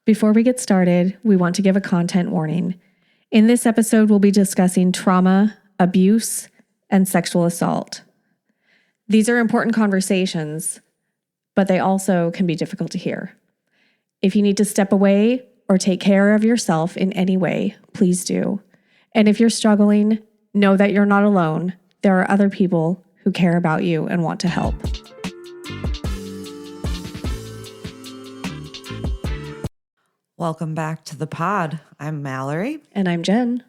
Before we get started, we want to give a content warning. In this episode, we'll be discussing trauma, abuse, and sexual assault. These are important conversations, but they also can be difficult to hear. If you need to step away or take care of yourself in any way, please do. And if you're struggling, know that you're not alone. There are other people who care about you and want to help. Welcome back to the pod. I'm Mallory. And I'm Jenn.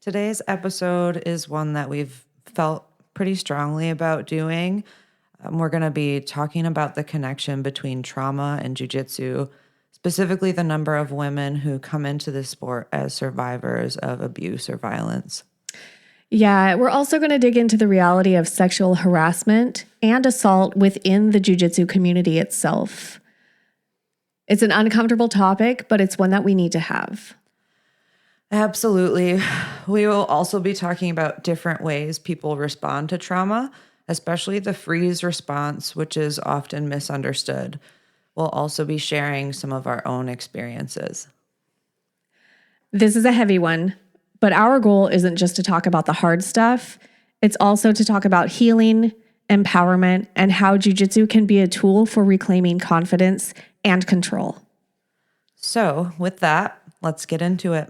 Today's episode is one that we've felt pretty strongly about doing. We're going to be talking about the connection between trauma and jiu-jitsu, specifically the number of women who come into this sport as survivors of abuse or violence. Yeah, we're also going to dig into the reality of sexual harassment and assault within the jiu-jitsu community itself. It's an uncomfortable topic, but it's one that we need to have. Absolutely. We will also be talking about different ways people respond to trauma, especially the freeze response, which is often misunderstood. We'll also be sharing some of our own experiences. This is a heavy one, but our goal isn't just to talk about the hard stuff. It's also to talk about healing, empowerment, and how jiu-jitsu can be a tool for reclaiming confidence and control. So with that, let's get into it.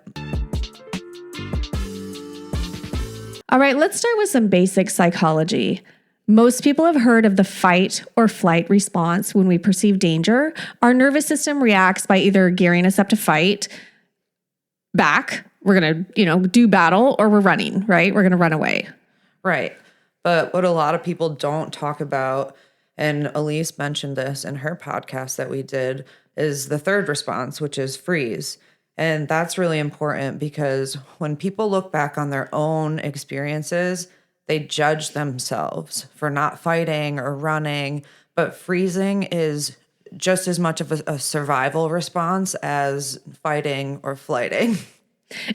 All right, let's start with some basic psychology. Most people have heard of the fight or flight response when we perceive danger. Our nervous system reacts by either gearing us up to fight back. We're going to, do battle, or we're running, right? We're going to run away. Right. But what a lot of people don't talk about, and Elise mentioned this in her podcast that we did, is the third response, which is freeze. And that's really important because when people look back on their own experiences, they judge themselves for not fighting or running. But freezing is just as much of a survival response as fighting or flighting.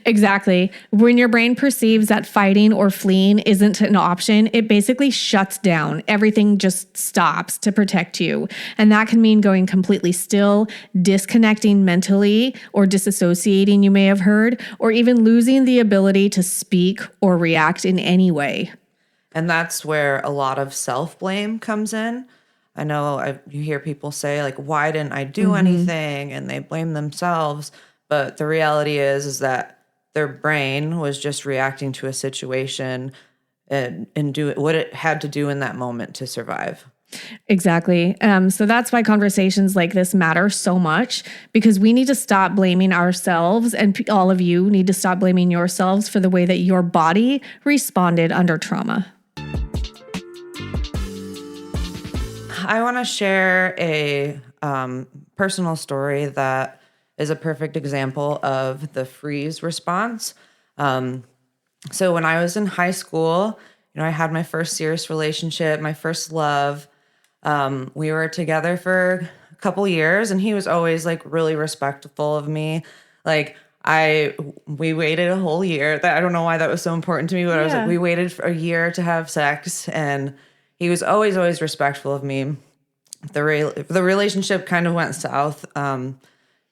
Exactly. When your brain perceives that fighting or fleeing isn't an option, it basically shuts down. Everything just stops to protect you. And that can mean going completely still, disconnecting mentally, or disassociating, you may have heard, or even losing the ability to speak or react in any way. And that's where a lot of self-blame comes in. I know you hear people say, like, why didn't I do anything? And they blame themselves. But the reality is that their brain was just reacting to a situation and do what it had to do in that moment to survive. Exactly. So that's why conversations like this matter so much, because we need to stop blaming ourselves, and all of you need to stop blaming yourselves for the way that your body responded under trauma. I want to share a personal story that is a perfect example of the freeze response. So when I was in high school, I had my first serious relationship, my first love. We were together for a couple years, and he was always like really respectful of me. Like we waited a whole year. I don't know why that was so important to me, but I was like, we waited for a year to have sex, and he was always respectful of me. The relationship kind of went south.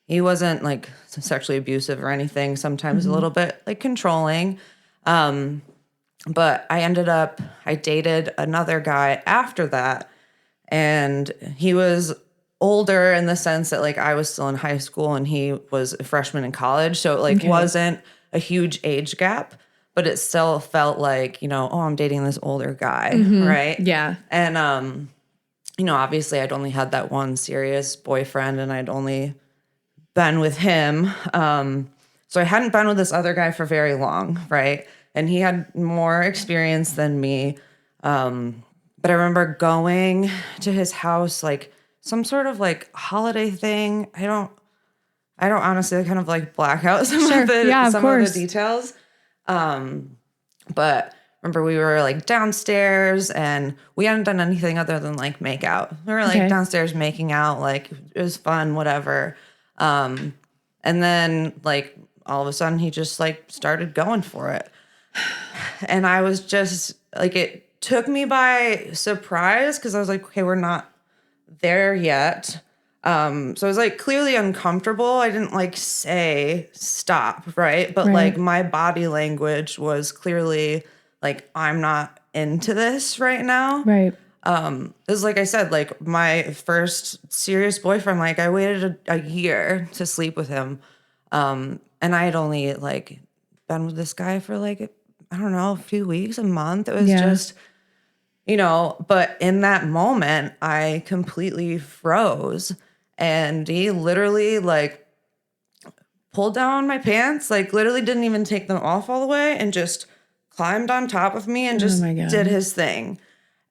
He wasn't like sexually abusive or anything, sometimes a little bit like controlling. But I dated another guy after that. And he was older in the sense that like I was still in high school and he was a freshman in college. So it like wasn't a huge age gap, but it still felt like, I'm dating this older guy. Right. Yeah. And, obviously I'd only had that one serious boyfriend and I'd only been with him. So I hadn't been with this other guy for very long, right? And he had more experience than me. But I remember going to his house, like some sort of like holiday thing. I don't honestly kind of like black out some of the details. But remember we were like downstairs and we hadn't done anything other than like make out. We were like downstairs making out, like it was fun, whatever. And then like all of a sudden he just like started going for it. And I was just like, it took me by surprise because I was like, okay, we're not there yet. So I was like clearly uncomfortable. I didn't like say stop, right? But Right. like my body language was clearly like, I'm not into this right now. Right. It was like I said, like my first serious boyfriend, like I waited a year to sleep with him. And I had only like been with this guy for like, I don't know, a few weeks, a month. It was just, but in that moment, I completely froze. And he literally like pulled down my pants, like literally didn't even take them off all the way and just climbed on top of me and just my God. did his thing.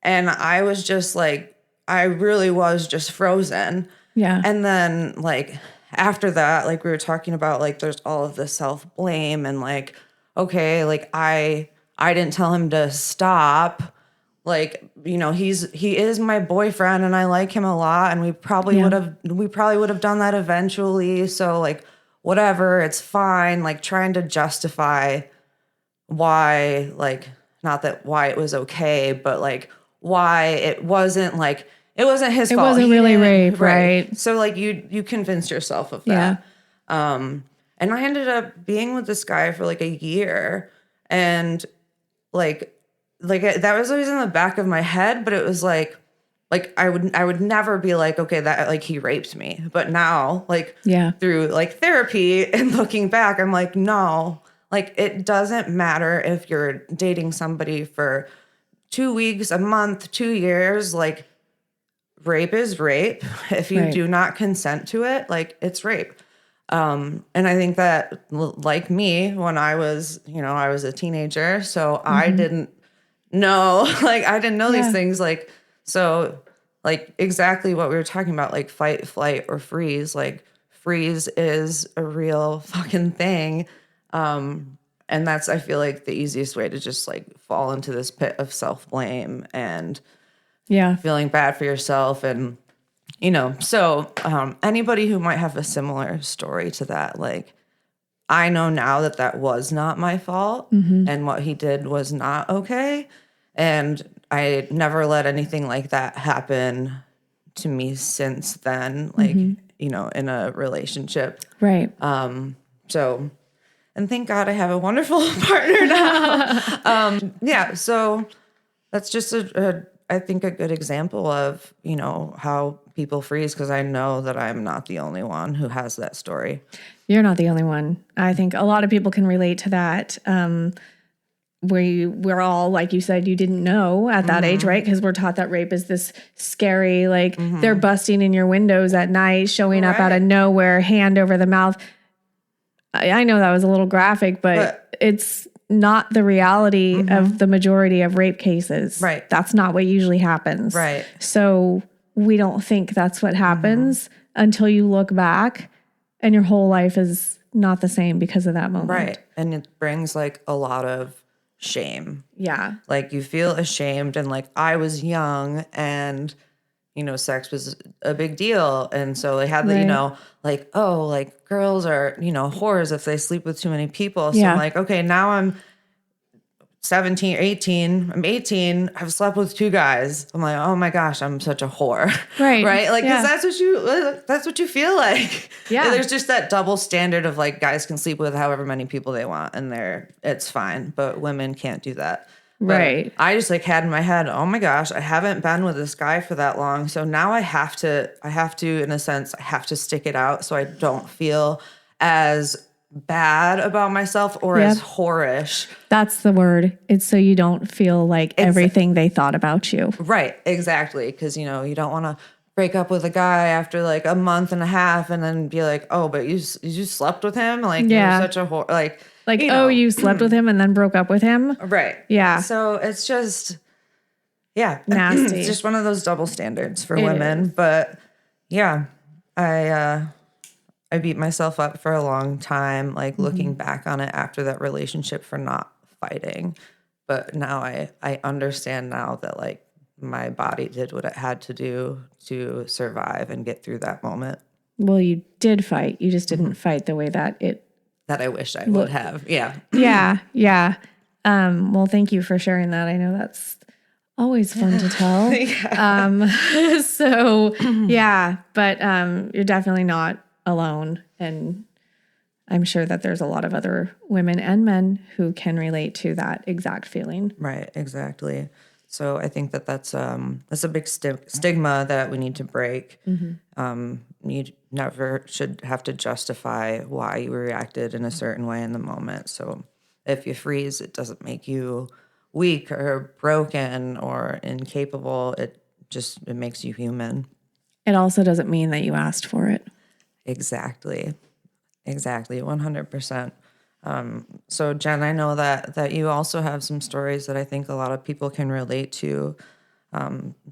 And I was just like, I really was just frozen. Yeah. And then like after that, like we were talking about like there's all of this self-blame and like, okay, like I didn't tell him to stop. Like, he is my boyfriend and I like him a lot and we probably would have done that eventually. So like whatever, it's fine. Like trying to justify why, like, not that why it was okay, but like why it wasn't his fault. It wasn't really rape, right? So like you convinced yourself of that. And I ended up being with this guy for like a year and like that was always in the back of my head, but it was like I would never be like, okay, that like he raped me. But now, like through like therapy and looking back, I'm like, no, like it doesn't matter if you're dating somebody for 2 weeks, a month, 2 years, like rape is rape. If you do not consent to it, like it's rape. And I think that like me, when I was a teenager, so I didn't know, like I didn't know these things, like, so like exactly what we were talking about, like fight, flight, or freeze, like freeze is a real fucking thing. And that's, I feel like the easiest way to just like fall into this pit of self-blame and feeling bad for yourself. And, so anybody who might have a similar story to that, like, I know now that that was not my fault and what he did was not okay. And I never let anything like that happen to me since then, like, in a relationship. Right. So, and thank God I have a wonderful partner now. So that's just I think a good example of, how people freeze, because I know that I'm not the only one who has that story. You're not the only one. I think a lot of people can relate to that. We're all, like you said, you didn't know at that age, right? Because we're taught that rape is this scary, like they're busting in your windows at night, showing up out of nowhere, hand over the mouth. I know that was a little graphic, but it's not the reality of the majority of rape cases. Right. That's not what usually happens. Right. So we don't think that's what happens until you look back and your whole life is not the same because of that moment. Right. And it brings like a lot of shame. Yeah. Like you feel ashamed, and like I was young and sex was a big deal. And so they had the, like, oh, like girls are, whores if they sleep with too many people. So I'm like, okay, now I'm 17, 18, I'm 18, I've slept with 2 guys. I'm like, oh my gosh, I'm such a whore. Right. Right. Like, cause that's what you feel like. Yeah. And there's just that double standard of like guys can sleep with however many people they want and it's fine, but women can't do that. Right. But I just like had in my head, oh my gosh, I haven't been with this guy for that long. So now I have to, in a sense, I have to stick it out so I don't feel as bad about myself or as whorish. That's the word. It's so you don't feel like everything they thought about you. Right. Exactly. Because, you don't want to break up with a guy after like a month and a half and then be like, oh, but you slept with him? Like, you're such a whore. Like, oh, you slept with him and then broke up with him? Right. Yeah. So it's just, nasty. It's just one of those double standards for women. But yeah, I beat myself up for a long time, like looking back on it after that relationship for not fighting. But now I understand now that like my body did what it had to do to survive and get through that moment. Well, you did fight. You just didn't fight the way that I wish I would have. Yeah. Yeah. Well, thank you for sharing that. I know that's Always fun to tell. So yeah, but you're definitely not alone. And I'm sure that there's a lot of other women and men who can relate to that exact feeling. Right, exactly. So I think that's a big stigma that we need to break. You never should have to justify why you reacted in a certain way in the moment. So if you freeze, it doesn't make you weak or broken or incapable. It makes you human. It also doesn't mean that you asked for it. Exactly. 100%. So Jenn, I know that you also have some stories that I think a lot of people can relate to.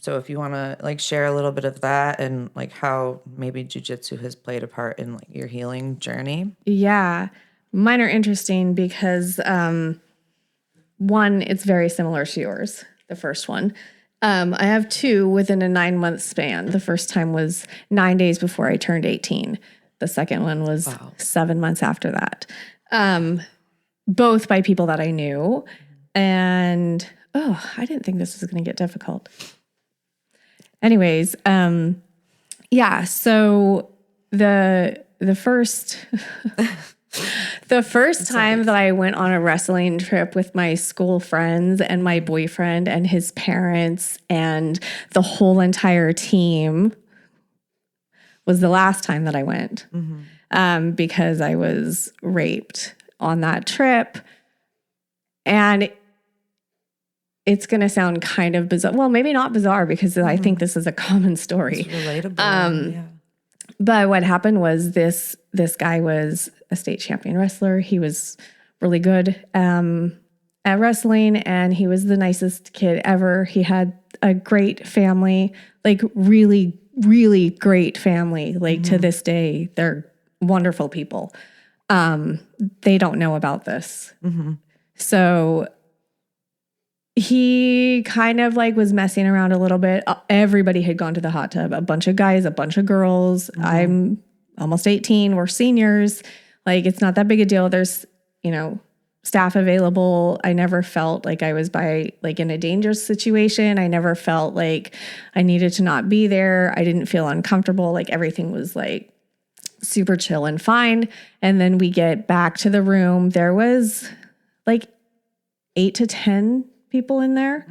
So if you want to like share a little bit of that and like how maybe jujitsu has played a part in like your healing journey. Yeah. Mine are interesting because one, it's very similar to yours, the first one. I have two within a 9-month span. The first time was 9 days before I turned 18. The second one was 7 months after that. Both by people that I knew. And, I didn't think this was going to get difficult. Anyways, yeah, so the first... The first time that I went on a wrestling trip with my school friends and my boyfriend and his parents and the whole entire team was the last time that I went because I was raped on that trip. And it's going to sound kind of bizarre. Well, maybe not bizarre because I think this is a common story. It's relatable. Yeah. But what happened was this guy was a state champion wrestler. He was really good at wrestling, and he was the nicest kid ever. He had a great family, like really, really great family. Like to this day, they're wonderful people. They don't know about this. So he kind of like was messing around a little bit. Everybody had gone to the hot tub, a bunch of guys, a bunch of girls. I'm almost 18. We're seniors. Like, it's not that big a deal. There's, staff available. I never felt like I was in a dangerous situation. I never felt like I needed to not be there. I didn't feel uncomfortable. Like, everything was like super chill and fine. And then we get back to the room. There was like 8 to 10 people in there,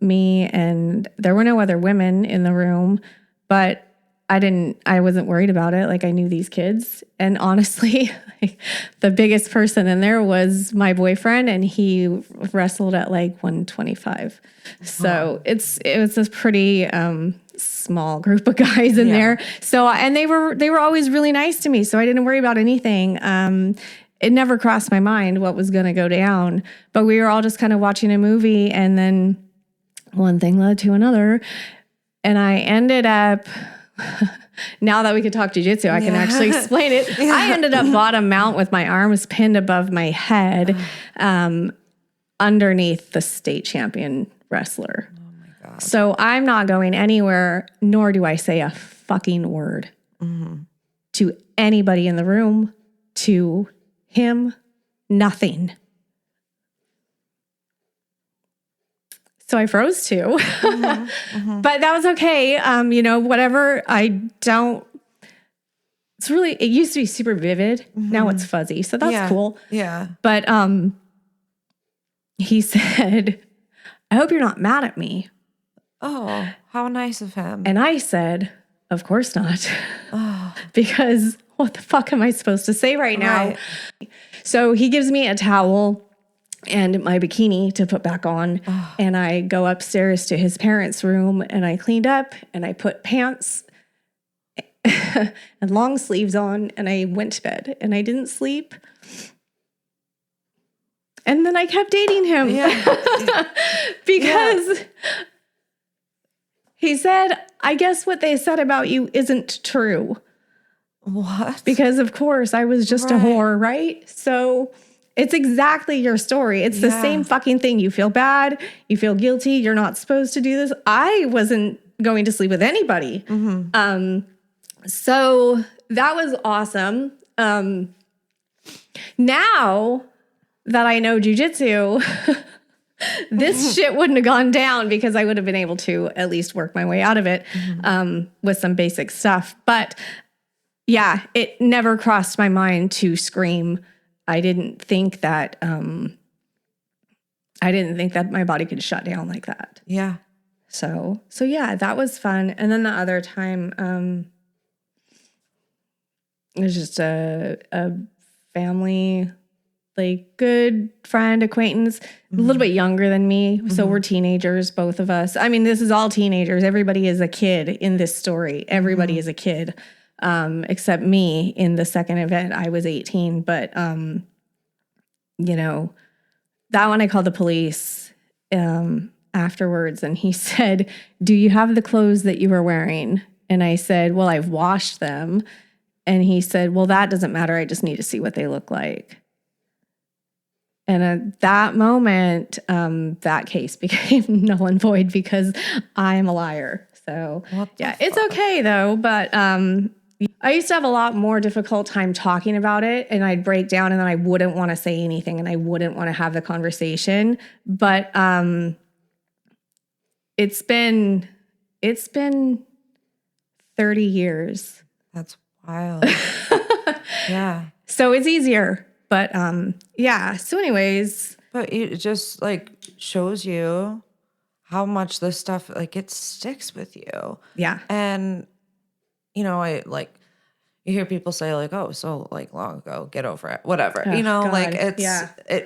me, and there were no other women in the room, but I wasn't worried about it. Like, I knew these kids, and honestly, like, the biggest person in there was my boyfriend, and he wrestled at like 125. So it was this pretty small group of guys in there. So, and they were always really nice to me, so I didn't worry about anything. It never crossed my mind what was going to go down, but we were all just kind of watching a movie, and then one thing led to another, and I ended up, now that we could talk jiu-jitsu, I can actually explain it. I ended up bottom mount with my arms pinned above my head, underneath the state champion wrestler. Oh my God. So I'm not going anywhere, nor do I say a fucking word to anybody in the room, to him, nothing. So I froze too. But that was okay. Whatever. It used to be super vivid. Now it's fuzzy. So that's cool. Yeah. But he said, "I hope you're not mad at me." Oh, how nice of him. And I said, "Of course not." Because what the fuck am I supposed to say right now? Right. So he gives me a towel and my bikini to put back on. And I go upstairs to his parents' room, and I cleaned up, and I put pants and long sleeves on, and I went to bed, and I didn't sleep. And then I kept dating him because he said, "I guess what they said about you isn't true." What? Because of course I was just a whore, right? So it's exactly your story. It's the same fucking thing. You feel bad. You feel guilty. You're not supposed to do this. I wasn't going to sleep with anybody. So that was awesome. Now that I know jiu-jitsu, this shit wouldn't have gone down because I would have been able to at least work my way out of it with some basic stuff. But yeah, it never crossed my mind to scream. I didn't think that my body could shut down like that. Yeah. So yeah, that was fun. And then the other time, it was just a family, like good friend, acquaintance, a little bit younger than me. So we're teenagers, both of us. I mean, this is all teenagers. Everybody is a kid in this story. Everybody is a kid, except me. In the second event, I was 18. But, you know, that one I called the police afterwards. And he said, "Do you have the clothes that you were wearing?" And I said, "Well, I've washed them." And he said, "Well, that doesn't matter. I just need to see what they look like." And at that moment, that case became null and void because I am a liar. So yeah, it's okay though. But I used to have a lot more difficult time talking about it, and I'd break down and then I wouldn't want to say anything and I wouldn't want to have the conversation. But it's been 30 years. That's wild. Yeah. So it's easier. But yeah. So anyways. But it just like shows you how much this stuff, like, it sticks with you. Yeah. And, you know, you hear people say like, "Oh, so like long ago, get over it," whatever. Oh, you know, God. like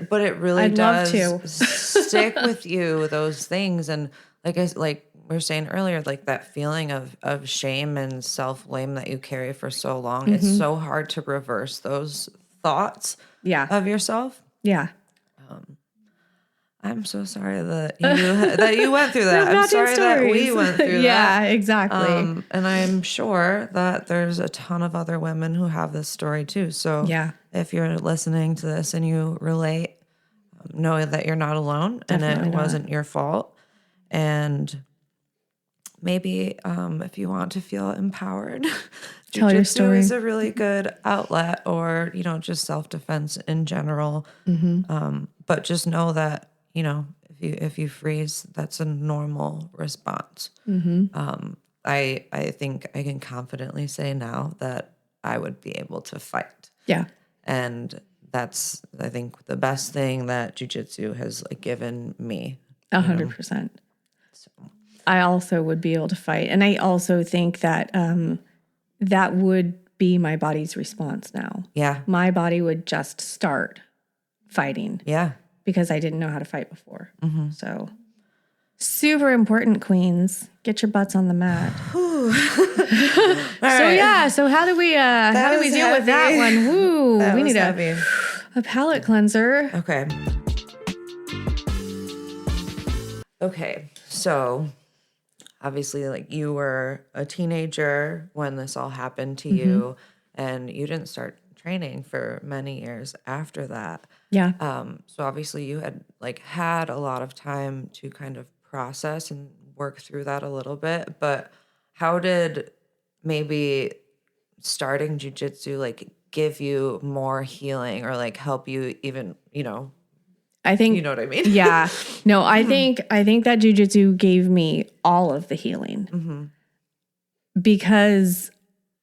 but it really I'd does love to. stick with you, those things. And like we were saying earlier, like that feeling of shame and self-blame that you carry for so long, it's so hard to reverse those thoughts of yourself. Yeah. I'm so sorry that you went through that. I'm sorry that we went through that. Yeah, exactly. And I'm sure that there's a ton of other women who have this story too. So if you're listening to this and you relate, know that you're not alone. Definitely and it not. wasn't your fault. And maybe if you want to feel empowered, Tell your jujitsu story. is a really good outlet, or, you know, just self-defense in general. But just know that, you know, if you freeze, that's a normal response. I think I can confidently say now that I would be able to fight. Yeah. And that's, I think, the best thing that jiu-jitsu has like given me. 100%. I also would be able to fight. And I also think that that would be my body's response now. Yeah. My body would just start fighting. Yeah. Because I didn't know how to fight before. So super important, queens. Get your butts on the mat. So how do we deal with that one? Woo, we need a palate cleanser. Okay. So obviously, like, you were a teenager when this all happened to you, and you didn't start training for many years after that. Yeah. So obviously you had a lot of time to kind of process and work through that a little bit, but how did maybe starting jiu-jitsu like give you more healing, or like help you even, you know, I think, you know what I mean? Yeah. No, I think that jiu-jitsu gave me all of the healing. Because,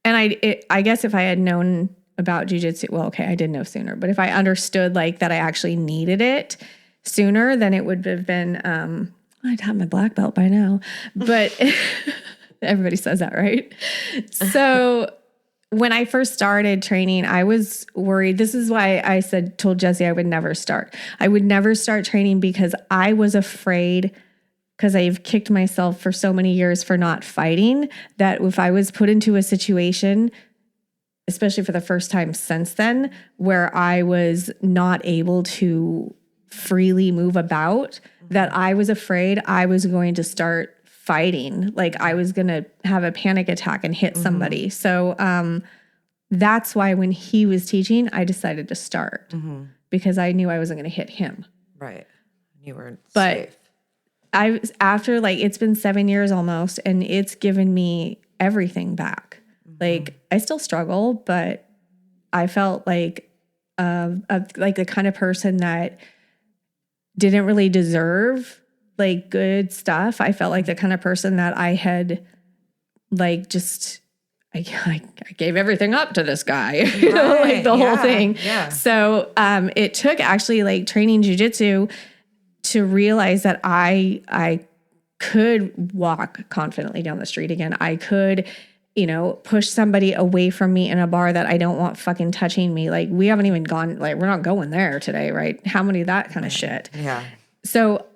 and I guess if I had known about jiu-jitsu, well, okay, I did know sooner, but if I understood like that I actually needed it sooner, then it would have been, I'd have my black belt by now, but everybody says that, right? So when I first started training, I was worried. This is why I told Jesse I would never start. I would never start training because I was afraid, because I've kicked myself for so many years for not fighting, that if I was put into a situation, especially for the first time since then, where I was not able to freely move about, that I was afraid I was going to start fighting. Like I was going to have a panic attack and hit somebody. So that's why when he was teaching, I decided to start because I knew I wasn't going to hit him. Right. You were safe. I was after, like, it's been 7 years almost, and it's given me everything back. Like I still struggle, but I felt like the kind of person that didn't really deserve like good stuff. I felt like the kind of person that I had like just I gave everything up to this guy, you know, like the whole thing. Yeah. So it took actually like training jujitsu to realize that I could walk confidently down the street again. I could, you know, push somebody away from me in a bar that I don't want fucking touching me. Like we haven't even gone, like we're not going there today, right? How many of that kind of shit? Yeah. So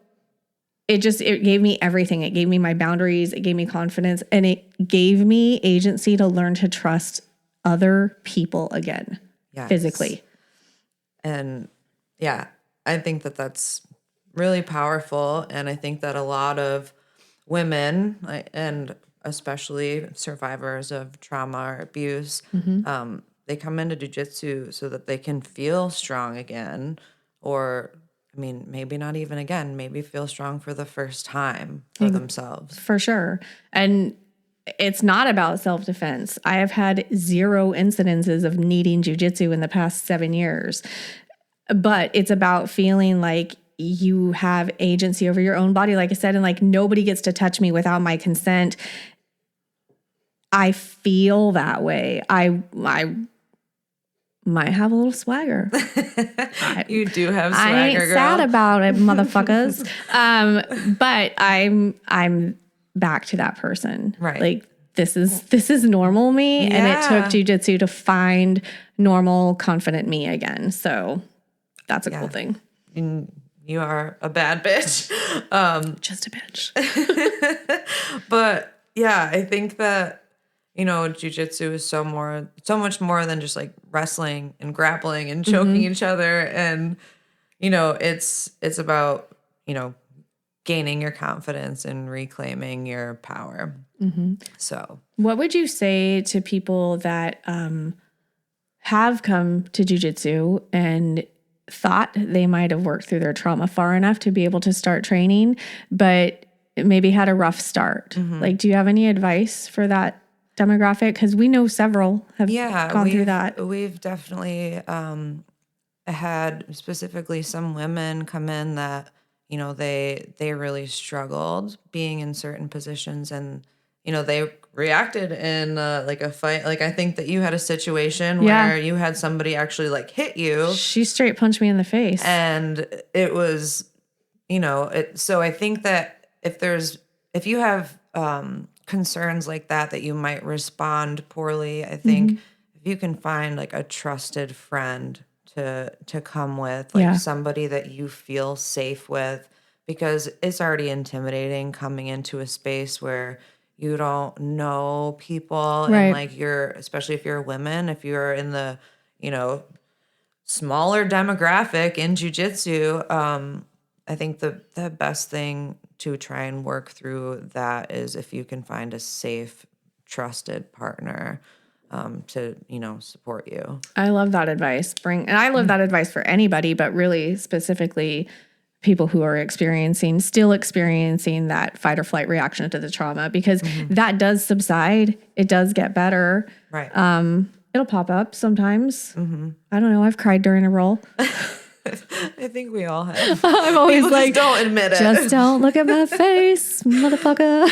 it gave me everything. It gave me my boundaries. It gave me confidence, and it gave me agency to learn to trust other people again, physically. And yeah, I think that that's really powerful. And I think that a lot of women, and especially survivors of trauma or abuse, they come into jujitsu so that they can feel strong again, or I mean, maybe not even again, maybe feel strong for the first time for themselves. For sure. And it's not about self-defense. I have had 0 incidences of needing jujitsu in the past 7 years, but it's about feeling like you have agency over your own body, like I said, and like nobody gets to touch me without my consent. I feel that way. I might have a little swagger. You do have swagger, I ain't girl. sad about it, motherfuckers. But I'm back to that person. Right. Like this is normal me, and it took jujitsu to find normal, confident me again. So that's a cool thing. You are a bad bitch. Just a bitch. But yeah, I think that, you know, jujitsu is so much more than just like wrestling and grappling and choking each other. And, you know, it's about, you know, gaining your confidence and reclaiming your power. So what would you say to people that have come to jujitsu and thought they might have worked through their trauma far enough to be able to start training, but maybe had a rough start? Like, do you have any advice for that demographic? Because we know several have gone through that. We've definitely had specifically some women come in that, you know, they really struggled being in certain positions, and, you know, they reacted in like a fight. Like I think that you had a situation where you had somebody actually like hit you. She straight punched me in the face. And it was, you know, so I think that if you have concerns like that you might respond poorly, I think if you can find like a trusted friend to come with, like somebody that you feel safe with, because it's already intimidating coming into a space where you don't know people, and like especially if you're a woman, if you're in the, you know, smaller demographic in jiu-jitsu, I think the best thing to try and work through that is if you can find a safe, trusted partner to, you know, support you. I love that advice. And I love that advice for anybody, but really specifically people who are still experiencing that fight or flight reaction to the trauma, because that does subside. It does get better. Right. It'll pop up sometimes. I don't know. I've cried during a roll. I think we all have. I'm always People like, just don't admit it. Just don't look at my face, motherfucker.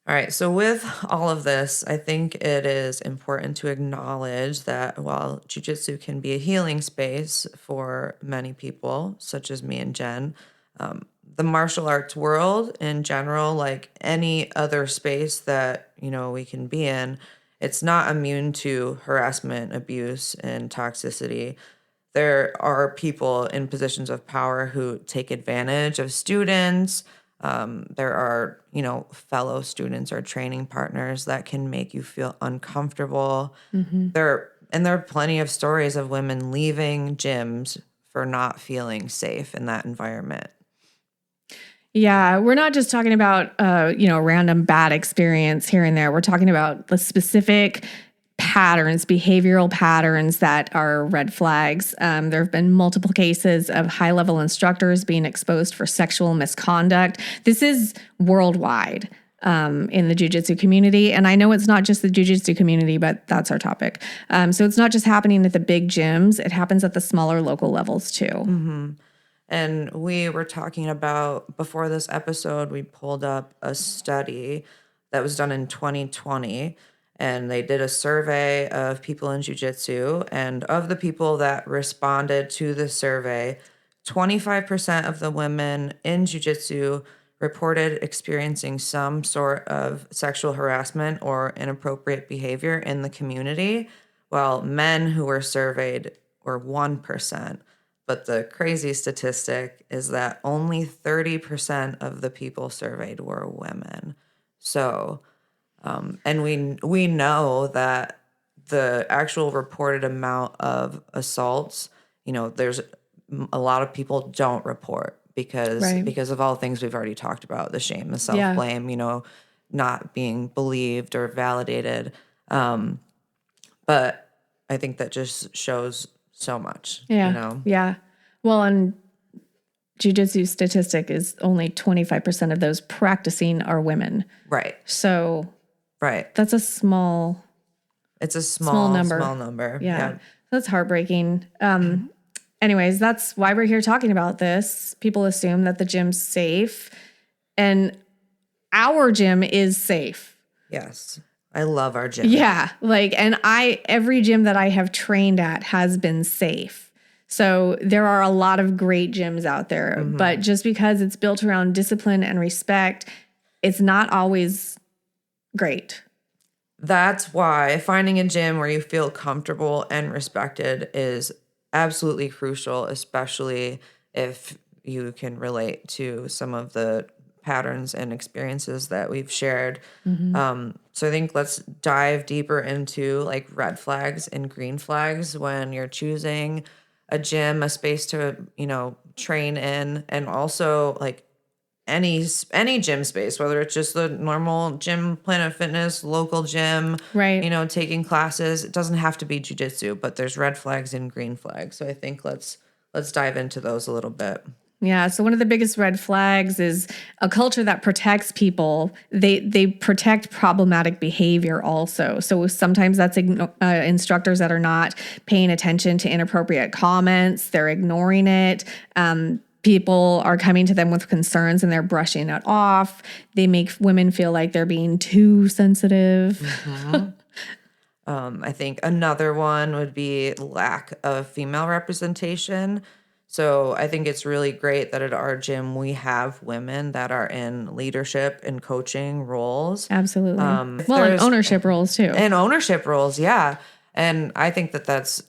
All right. So with all of this, I think it is important to acknowledge that while jiu-jitsu can be a healing space for many people, such as me and Jen, the martial arts world in general, like any other space that, you know, we can be in, it's not immune to harassment, abuse, and toxicity. There are people in positions of power who take advantage of students. There are, you know, fellow students or training partners that can make you feel uncomfortable. There are plenty of stories of women leaving gyms for not feeling safe in that environment. Yeah, we're not just talking about, random bad experience here and there. We're talking about the specific patterns, behavioral patterns that are red flags. There have been multiple cases of high-level instructors being exposed for sexual misconduct. This is worldwide. in the jiu-jitsu community. And I know it's not just the jiu-jitsu community, but that's our topic. So it's not just happening at the big gyms. It happens at the smaller local levels too. And we were talking about, before this episode, we pulled up a study that was done in 2020, and they did a survey of people in jiu-jitsu. And of the people that responded to the survey, 25% of the women in jiu-jitsu reported experiencing some sort of sexual harassment or inappropriate behavior in the community, while men who were surveyed were 1%. But the crazy statistic is that only 30% of the people surveyed were women. So, and we know that the actual reported amount of assaults, there's a lot of people don't report because of all the things we've already talked about, the shame, the self-blame, not being believed or validated. But I think that just shows so much, Yeah. Well, and jiu-jitsu statistic is only 25% of those practicing are women. Right. So that's it's a small number. Yeah. That's heartbreaking. Anyways, that's why we're here talking about this. People assume that the gym's safe, and our gym is safe. Yes. I love our gym. Yeah. And every gym that I have trained at has been safe. So there are a lot of great gyms out there, but just because it's built around discipline and respect, it's not always great. That's why finding a gym where you feel comfortable and respected is absolutely crucial, especially if you can relate to some of the patterns and experiences that we've shared. So I think let's dive deeper into red flags and green flags when you're choosing a gym, a space to, train in, and also any gym space, whether it's just the normal gym, Planet Fitness, local gym, right? Taking classes. It doesn't have to be jiu-jitsu, but there's red flags and green flags. So I think let's dive into those a little bit. Yeah. So one of the biggest red flags is a culture that protects people. They protect problematic behavior also. So sometimes that's instructors that are not paying attention to inappropriate comments. They're ignoring it. People are coming to them with concerns and they're brushing it off. They make women feel like they're being too sensitive. I think another one would be lack of female representation. So I think it's really great that at our gym we have women that are in leadership and coaching roles. Absolutely. And ownership roles too. And ownership roles, yeah. And I think that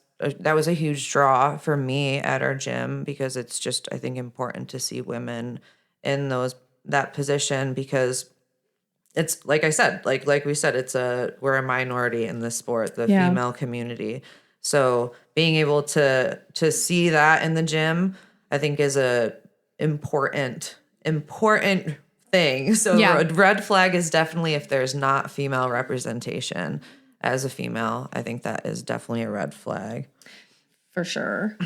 was a huge draw for me at our gym, because it's just, I think, important to see women in that position, because it's like I said, like we said, we're a minority in this sport, the female community. So being able to see that in the gym, I think, is a important thing. So a red flag is definitely if there's not female representation. As a female, I think that is definitely a red flag. For sure.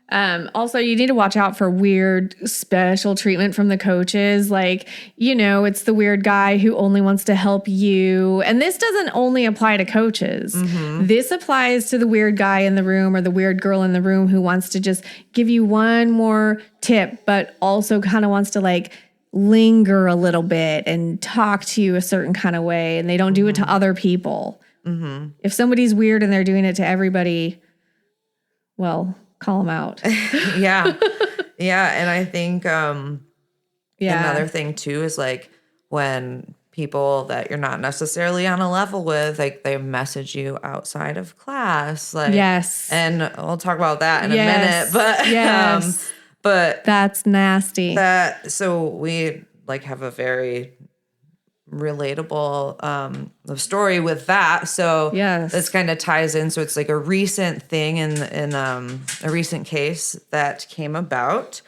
Also, you need to watch out for weird special treatment from the coaches. It's the weird guy who only wants to help you. And this doesn't only apply to coaches. This applies to the weird guy in the room or the weird girl in the room who wants to just give you one more tip, but also kind of wants to linger a little bit and talk to you a certain kind of way. And they don't do it to other people. If somebody's weird and they're doing it to everybody, well, call them out. Yeah. And I think another thing too is when people that you're not necessarily on a level with, they message you outside of class. Yes. And we'll talk about that in a minute. But but that's nasty. So we have a very relatable story with that. So this kind of ties in. So it's a recent thing in a recent case that came about.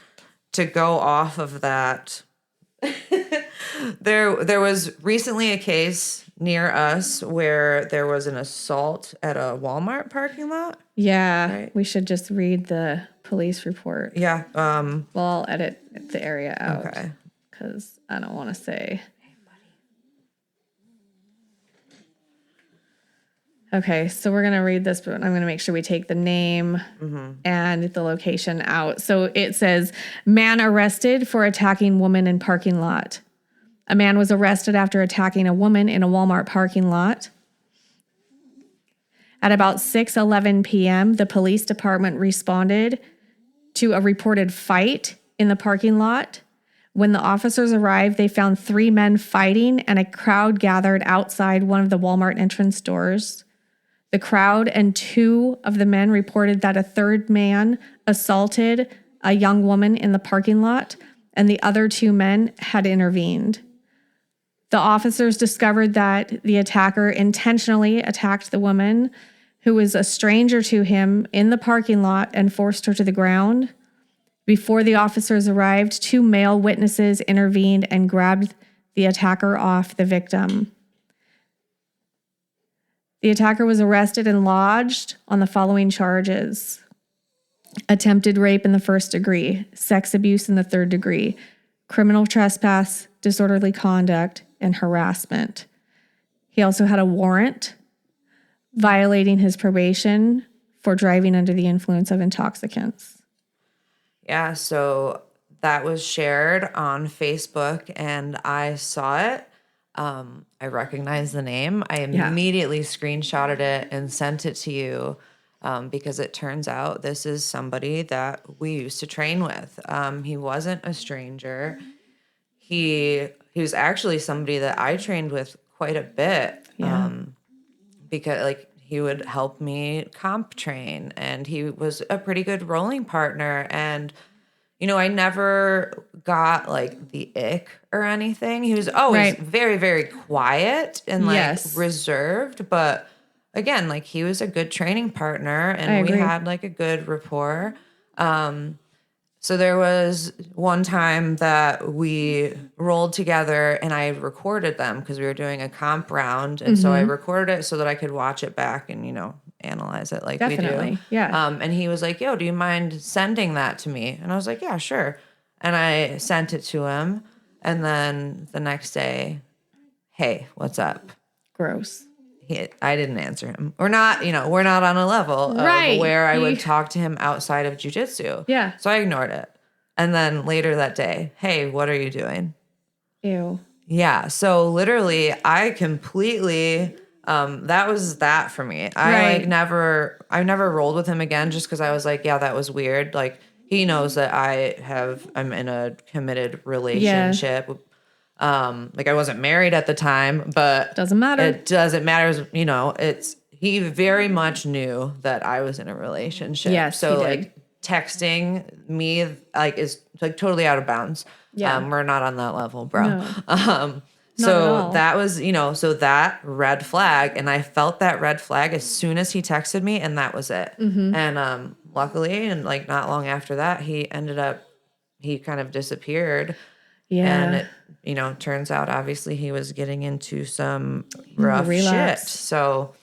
To go off of that, there was recently a case near us where there was an assault at a Walmart parking lot. Yeah, right? We should just read the police report. Yeah. Well, I'll edit the area out. Okay. Because I don't want to say. Okay, so we're going to read this, but I'm going to make sure we take the name and the location out. So it says, man arrested for attacking woman in parking lot. A man was arrested after attacking a woman in a Walmart parking lot. At about 6:11 p.m., the police department responded to a reported fight in the parking lot. When the officers arrived, they found 3 men fighting and a crowd gathered outside one of the Walmart entrance doors. The crowd and 2 of the men reported that a third man assaulted a young woman in the parking lot, and the other 2 men had intervened. The officers discovered that the attacker intentionally attacked the woman, who was a stranger to him, in the parking lot and forced her to the ground. Before the officers arrived, 2 male witnesses intervened and grabbed the attacker off the victim. The attacker was arrested and lodged on the following charges: attempted rape in the 1st degree, sex abuse in the 3rd degree, criminal trespass, disorderly conduct, and harassment. He also had a warrant violating his probation for driving under the influence of intoxicants. Yeah, so that was shared on Facebook, and I saw it. I recognized the name. I immediately screenshotted it and sent it to you because it turns out this is somebody that we used to train with. He wasn't a stranger. He was actually somebody that I trained with quite a bit because like he would help me comp train, and he was a pretty good rolling partner. And you know, I never got like the ick or anything. He was always very, very quiet and like reserved. But again, like he was a good training partner, and we had like a good rapport. So there was one time that we rolled together and I recorded them because we were doing a comp round. And so I recorded it so that I could watch it back and, you know, analyze it like we do. Yeah. And he was like, yo, do you mind sending that to me? And I was like, yeah, sure. And I sent it to him. And then the next day, hey, what's up? Gross. I didn't answer him. We're not on a level of where I would talk to him outside of jiu-jitsu. Yeah. So I ignored it. And then later that day, hey, what are you doing? Ew. Yeah. So literally I completely, that was that for me. I never rolled with him again just because I was like, yeah, that was weird. Like he knows that I'm in a committed relationship. Yeah. Like I wasn't married at the time, but doesn't matter. It doesn't matter. You know, he very much knew that I was in a relationship. Yes. So like texting me like is like totally out of bounds. Yeah. We're not on that level, bro. No. So that was, you know, so that red flag, and I felt that red flag as soon as he texted me, and that was it. Mm-hmm. And luckily, and like not long after that, he kind of disappeared. Yeah. And it, you know, turns out obviously he was getting into some rough shit. So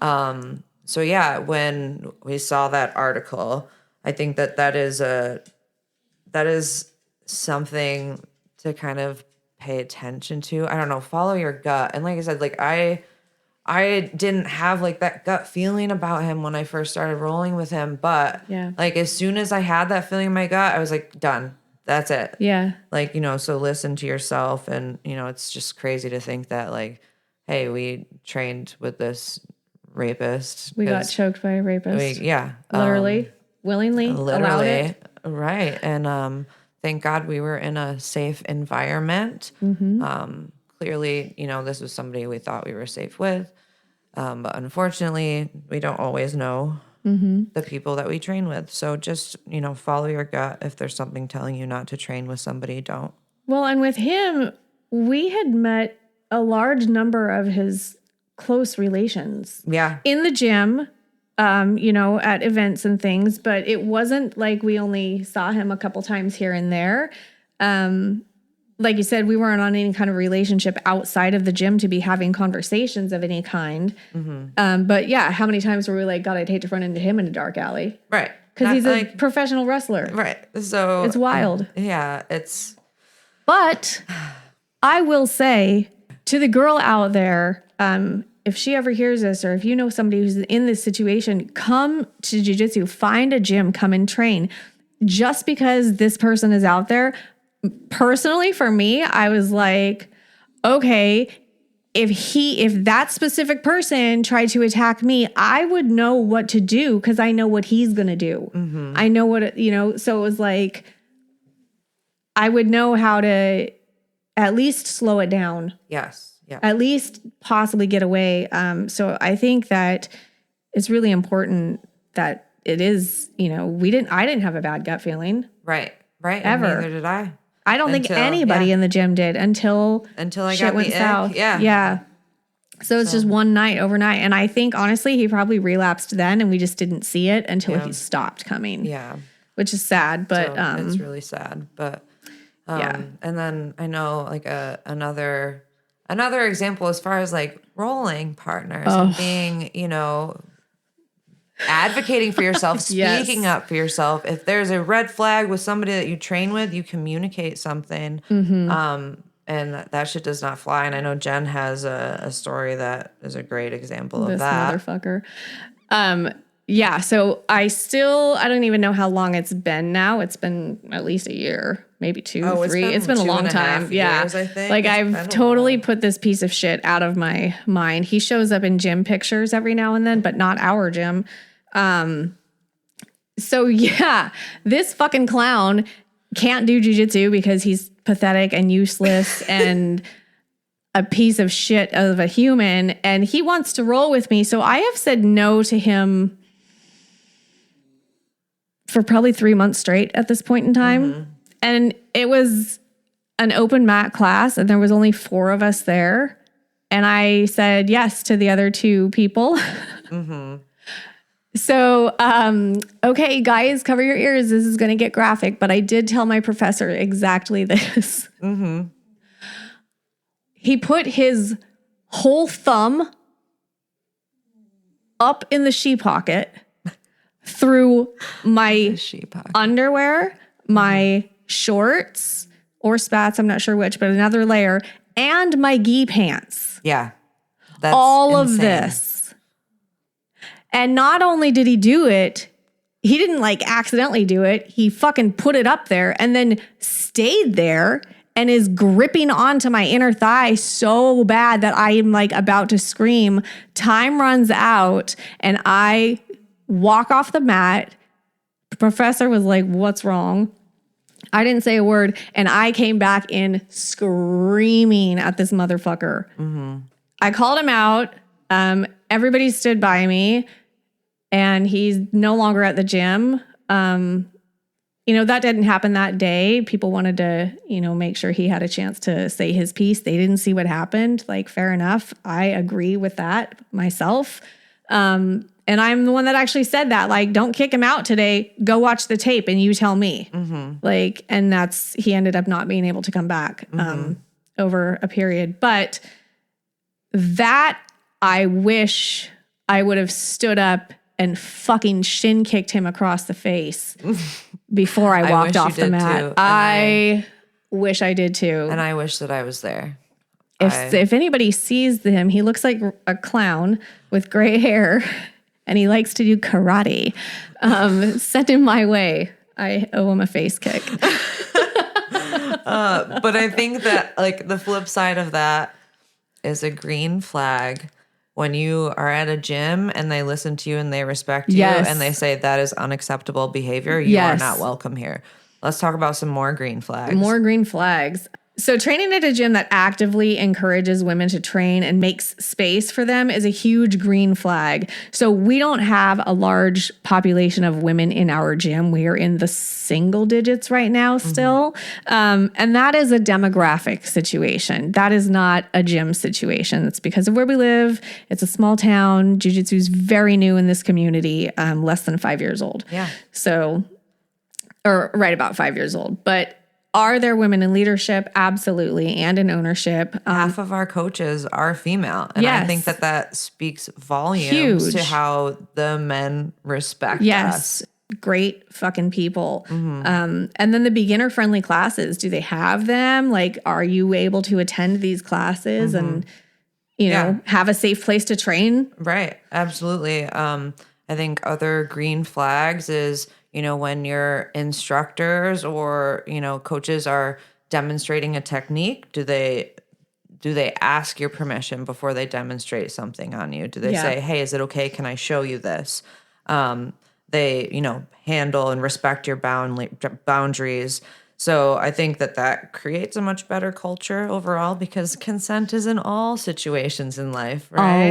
yeah, when we saw that article, I think that is something to kind of pay attention to. I don't know, follow your gut. And like I said, like I didn't have like that gut feeling about him when I first started rolling with him, but like as soon as I had that feeling in my gut, I was like, done. That's it. Yeah. Like, you know, so listen to yourself. And, you know, it's just crazy to think that like, hey, we trained with this rapist. We got choked by a rapist. Literally, willingly, allowed it. Right. And thank God we were in a safe environment. Mm-hmm. Clearly, you know, this was somebody we thought we were safe with. But unfortunately, we don't always know the people that we train with. So just, you know, follow your gut. If there's something telling you not to train with somebody, don't. Well, and with him, we had met a large number of his close relations. Yeah. In the gym, you know, at events and things, but it wasn't like we only saw him a couple times here and there. Like you said, we weren't on any kind of relationship outside of the gym to be having conversations of any kind. Mm-hmm. But yeah, how many times were we like, God, I'd hate to run into him in a dark alley. Right. Because he's a professional wrestler. Right. So it's wild. Yeah, But I will say to the girl out there, if she ever hears this, or if you know somebody who's in this situation, come to jiu-jitsu, find a gym, come and train. Just because this person is out there, personally for me, I was like, okay, if that specific person tried to attack me, I would know what to do because I know what he's going to do. I know what, so it was like, I would know how to at least slow it down. Yes. Yeah. At least possibly get away. So I think that it's really important that it is, I didn't have a bad gut feeling. Right. Ever. And neither did I. I don't think anybody in the gym did until I shit got went the south. egg. Yeah. Yeah. So it's just one night overnight. And I think honestly, he probably relapsed then and we just didn't see it until he stopped coming. Yeah. Which is sad, but it's really sad. But and then I know like another example as far as like rolling partners and being, advocating for yourself, speaking up for yourself. If there's a red flag with somebody that you train with, you communicate something. And that shit does not fly. And I know Jenn has a story that is a great example of that. This motherfucker. So I don't even know how long it's been now. It's been at least a year, maybe 2, 3. It's been a long time. Years, I think. Like I've totally put this piece of shit out of my mind. He shows up in gym pictures every now and then, but not our gym. This fucking clown can't do jiu-jitsu because he's pathetic and useless and a piece of shit of a human, and he wants to roll with me. So I have said no to him for probably 3 months straight at this point in time. And it was an open mat class and there was only 4 of us there. And I said yes to the other 2 people. So, okay, guys, cover your ears. This is going to get graphic, but I did tell my professor exactly this. He put his whole thumb up in the sheet pocket through my underwear, my shorts or spats, I'm not sure which, but another layer, and my gi pants. Yeah. That's all insane. Of this. And not only did he do it, he didn't like accidentally do it. He fucking put it up there and then stayed there and is gripping onto my inner thigh so bad that I am like about to scream. Time runs out and I walk off the mat. The professor was like, "What's wrong?" I didn't say a word. And I came back in screaming at this motherfucker. I called him out. Everybody stood by me. And he's no longer at the gym. That didn't happen that day. People wanted to, make sure he had a chance to say his piece. They didn't see what happened. Like, fair enough. I agree with that myself. And I'm the one that actually said that, like, don't kick him out today. Go watch the tape and you tell me. Like, and he ended up not being able to come back over a period. But that I wish I would have stood up and fucking shin kicked him across the face before I walked off the mat. I wish I did too. And I wish that I was there. If anybody sees him, he looks like a clown with gray hair and he likes to do karate. Send him my way. I owe him a face kick. But I think that like the flip side of that is a green flag. When you are at a gym and they listen to you and they respect you and they say that is unacceptable behavior, you are not welcome here. Let's talk about some more green flags. More green flags. So training at a gym that actively encourages women to train and makes space for them is a huge green flag. So we don't have a large population of women in our gym. We are in the single digits right now still. And that is a demographic situation. That is not a gym situation. It's because of where we live. It's a small town. Jiu-jitsu is very new in this community, less than 5 years old. Yeah. So, or right about 5 years old. But are there women in leadership? Absolutely. And in ownership. Half of our coaches are female. And I think that speaks volumes to how the men respect us. Great fucking people. And then the beginner friendly classes, do they have them? Like, are you able to attend these classes? And, have a safe place to train. Right. Absolutely. I think other green flags is, when your instructors or, coaches are demonstrating a technique, do they ask your permission before they demonstrate something on you? Do they say, hey, is it okay? Can I show you this? They, handle and respect your boundaries. So I think that creates a much better culture overall because consent is in all situations in life, right?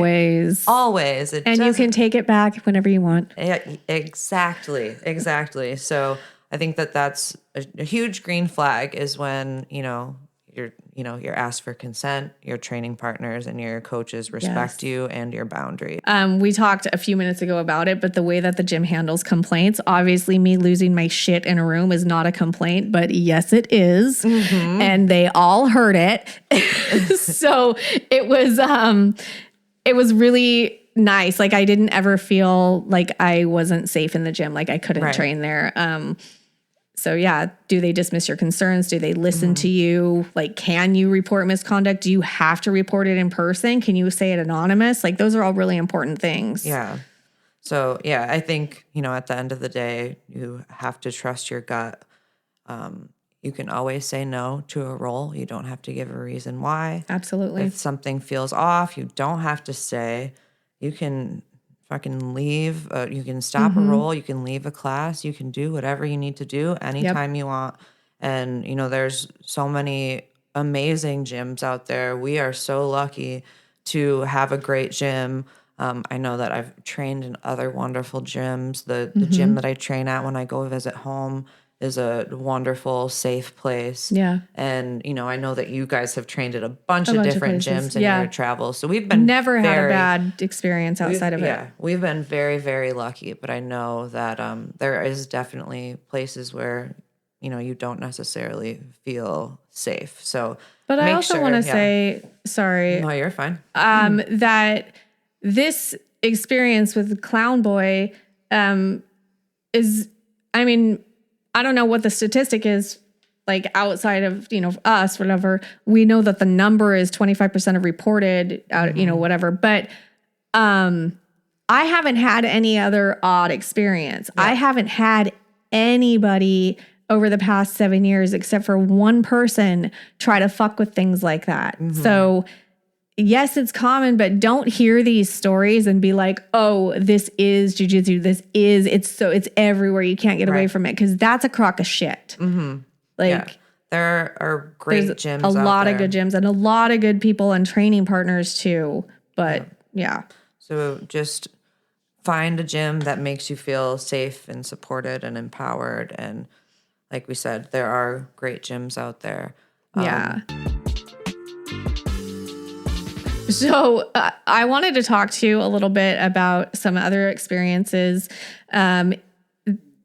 Always. And you can take it back whenever you want. Exactly. So I think that's a huge green flag is when, you're asked for consent, your training partners and your coaches respect you and your boundaries. We talked a few minutes ago about it, but the way that the gym handles complaints, obviously me losing my shit in a room is not a complaint, but yes, it is. Mm-hmm. And they all heard it. So it was really nice. Like I didn't ever feel like I wasn't safe in the gym. Like I couldn't train there. So yeah, do they dismiss your concerns? Do they listen to you? Like, can you report misconduct? Do you have to report it in person? Can you say it anonymous? Like those are all really important things. Yeah. So yeah, I think, at the end of the day, you have to trust your gut. You can always say no to a role. You don't have to give a reason why. Absolutely. If something feels off, you don't have to stay. You can fucking leave. You can stop a role. You can leave a class. You can do whatever you need to do anytime you want. And, there's so many amazing gyms out there. We are so lucky to have a great gym. I know that I've trained in other wonderful gyms. The gym that I train at when I go visit home is a wonderful, safe place. Yeah. And, I know that you guys have trained at a bunch of different gyms in your travels. So we've been never had a bad experience outside of it. Yeah, we've been very, very lucky. But I know that there is definitely places where, you don't necessarily feel safe. So, but I also want to say, sorry. No, you're fine. That this experience with Clown Boy is, I don't know what the statistic is, like outside of, us, whatever. We know that the number is 25% of reported, whatever. But I haven't had any other odd experience. Yeah. I haven't had anybody over the past 7 years, except for one person, try to fuck with things like that. Mm-hmm. So yes, it's common, but don't hear these stories and be like, oh, this is jujitsu. It's everywhere. You can't get away from it. Cause that's a crock of shit. Mm-hmm. There are great gyms. A lot of good gyms and a lot of good people and training partners too. But yeah. So just find a gym that makes you feel safe and supported and empowered. And like we said, there are great gyms out there. Yeah. So I wanted to talk to you a little bit about some other experiences.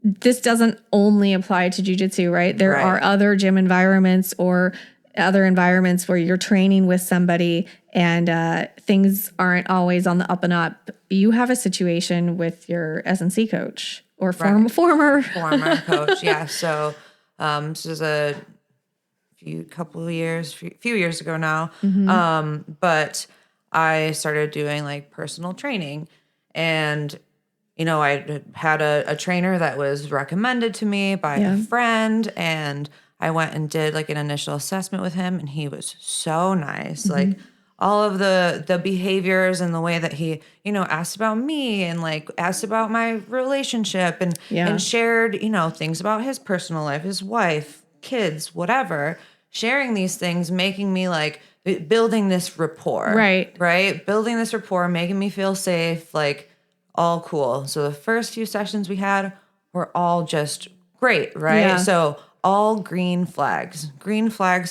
This doesn't only apply to jiu-jitsu, right? There are other gym environments or other environments where you're training with somebody and things aren't always on the up and up. You have a situation with your S&C coach or former coach. Yeah. So this is a few years ago now. Mm-hmm. But I started doing like personal training and, I had a trainer that was recommended to me by a friend and I went and did like an initial assessment with him and he was so nice. Mm-hmm. Like all of the behaviors and the way that he, asked about me and like asked about my relationship and shared, things about his personal life, his wife, kids, whatever, sharing these things, making me like building this rapport. Right. Building this rapport, making me feel safe, like all cool. So the first few sessions we had were all just great. Right. Yeah. So all green flags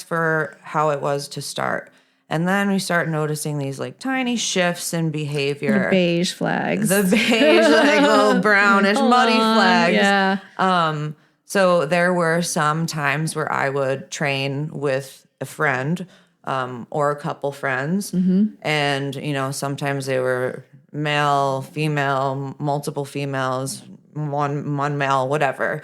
for how it was to start. And then we start noticing these like tiny shifts in behavior. The beige flags. Like little brownish muddy flags. Yeah. So there were some times where I would train with a friend or a couple friends. Mm-hmm. And, sometimes they were male, female, multiple females, one male, whatever.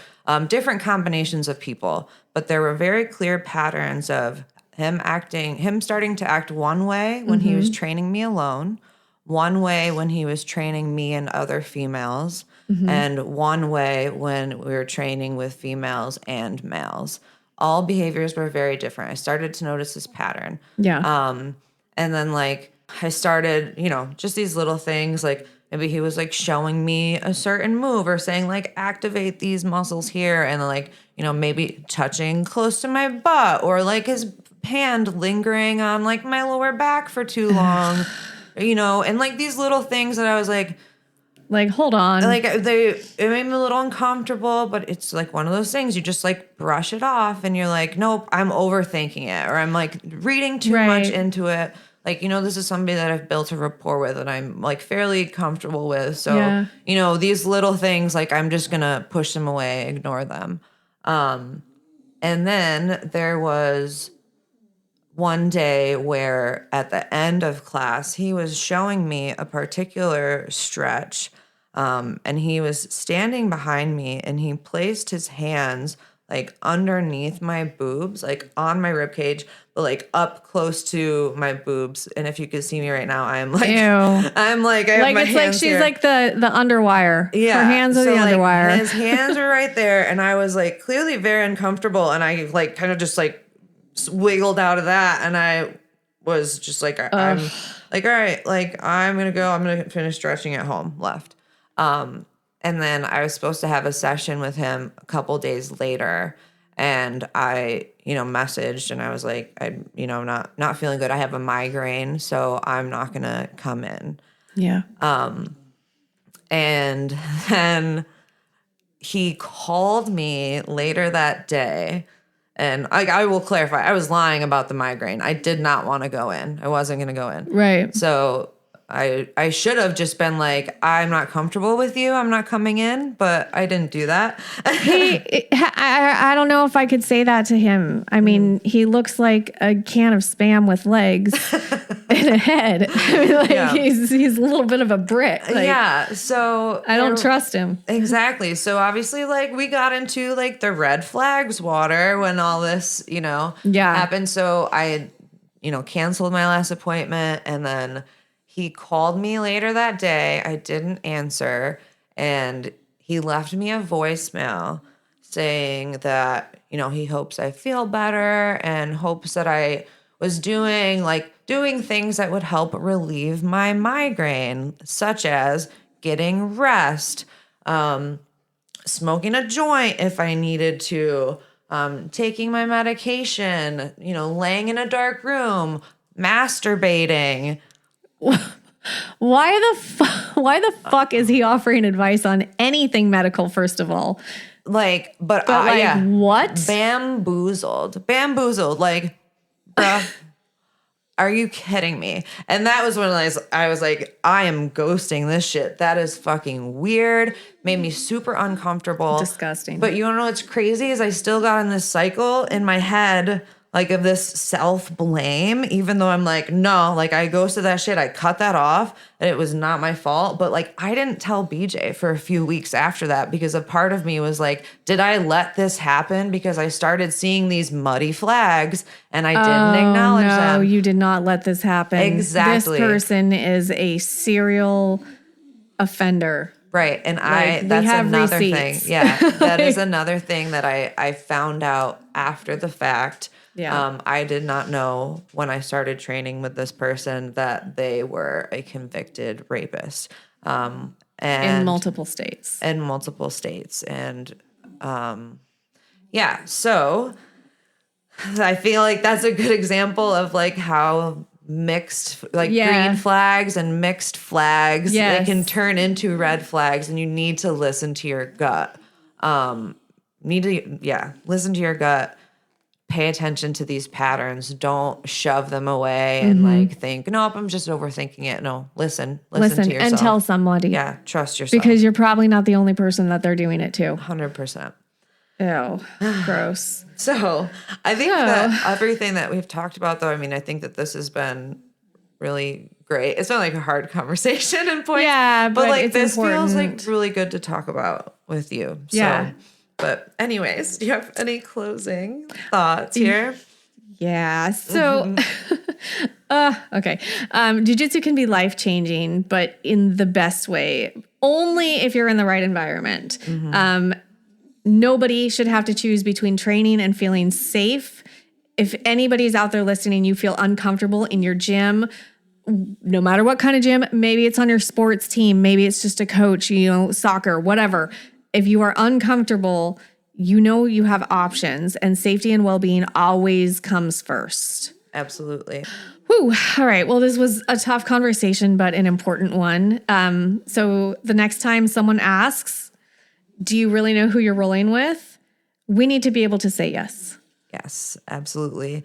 Different combinations of people. But there were very clear patterns of him starting to act one way when he was training me alone, one way when he was training me and other females, and one way when we were training with females and males. All behaviors were very different. I started to notice this pattern. Yeah. And then like I started, just these little things, like maybe he was like showing me a certain move or saying like activate these muscles here, and like, maybe touching close to my butt, or like his hand lingering on like my lower back for too long, and like these little things that I was like, hold on. like it made me a little uncomfortable, but it's like one of those things you just like brush it off and you're like, nope, I'm overthinking it, or I'm like reading too much into it. Like, this is somebody that I've built a rapport with and I'm like fairly comfortable with. So, these little things, like I'm just going to push them away, ignore them. And then there was one day where at the end of class, he was showing me a particular stretch. And he was standing behind me and he placed his hands like underneath my boobs, like on my rib cage, but like up close to my boobs. And if you could see me right now, I'm like, I have my it's hands like she's here. Like the underwire. Yeah. Her hands are the underwire. His hands were right there. And I was like clearly very uncomfortable. And I like kind of just like wiggled out of that. And I was just like, I'm like, all right, like I'm going to finish stretching at home, left. And then I was supposed to have a session with him a couple days later, and I, messaged and I was like, I'm not feeling good. I have a migraine, so I'm not going to come in. Yeah. And then he called me later that day, and I will clarify, I was lying about the migraine. I did not want to go in. I wasn't going to go in. Right. So I should have just been like, I'm not comfortable with you, I'm not coming in, but I didn't do that. I don't know if I could say that to him. I mean, he looks like a can of Spam with legs and a head. I mean, he's a little bit of a brick. So I don't trust him. Exactly. So obviously, like, we got into like the red flags water when all this, happened. So I, canceled my last appointment, and then he called me later that day. I didn't answer, and he left me a voicemail saying that, he hopes I feel better and hopes that I was doing things that would help relieve my migraine, such as getting rest, smoking a joint if I needed to, taking my medication, laying in a dark room, masturbating. Why the fuck is he offering advice on anything medical, first of all? Like, but what? Bamboozled. Like, bruh, are you kidding me? And that was when I was like, I am ghosting this shit. That is fucking weird. Made me super uncomfortable. Disgusting. But you wanna know what's crazy is I still got in this cycle in my head, like, of this self-blame, even though I'm like, no, like, I ghosted that shit. I cut that off, and it was not my fault. But, like, I didn't tell BJ for a few weeks after that because a part of me was like, did I let this happen? Because I started seeing these muddy flags, and I didn't acknowledge them. No, you did not let this happen. Exactly. This person is a serial offender. Right. And that's another receipts. thing. Yeah. That is another thing that I found out after the fact. Yeah. I did not know when I started training with this person that they were a convicted rapist. And in multiple states. And so I feel like that's a good example of like how mixed, like green flags and mixed flags, they can turn into red flags, and you need to listen to your gut. Listen to your gut. Pay attention to these patterns. Don't shove them away and like think, nope, I'm just overthinking it. No, listen to yourself. And tell somebody. Yeah, trust yourself. Because you're probably not the only person that they're doing it to. 100%. Ew, gross. So I think that everything that we've talked about, though, I mean, I think that this has been really great. It's not like a hard conversation in points. Yeah, but like this important. feels like really good to talk about with you. Yeah. So, but anyways, do you have any closing thoughts here? Yeah. So, okay. Jiu-jitsu can be life-changing, but in the best way, only if you're in the right environment. Nobody should have to choose between training and feeling safe. If anybody's out there listening, you feel uncomfortable in your gym, no matter what kind of gym, maybe it's on your sports team, maybe it's just a coach, soccer, whatever. If you are uncomfortable, you have options, and safety and well-being always comes first. Absolutely. Whew. All right. Well, this was a tough conversation, but an important one. So the next time someone asks, do you really know who you're rolling with? We need to be able to say yes. Yes, absolutely.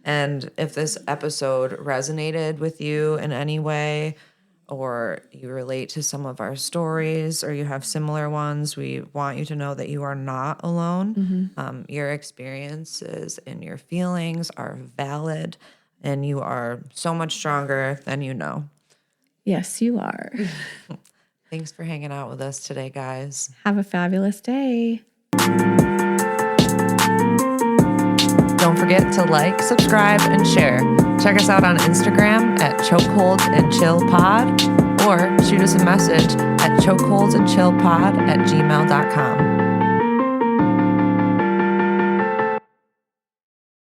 And if this episode resonated with you in any way, or you relate to some of our stories, or you have similar ones, we want you to know that you are not alone. Your experiences and your feelings are valid, and you are so much stronger than you know. Yes, you are. Thanks for hanging out with us today, guys. Have a fabulous day. Don't forget to like, subscribe, and share. Check us out on Instagram at Chokeholds and Chill Pod, or shoot us a message at chokeholdsandchillpod@gmail.com.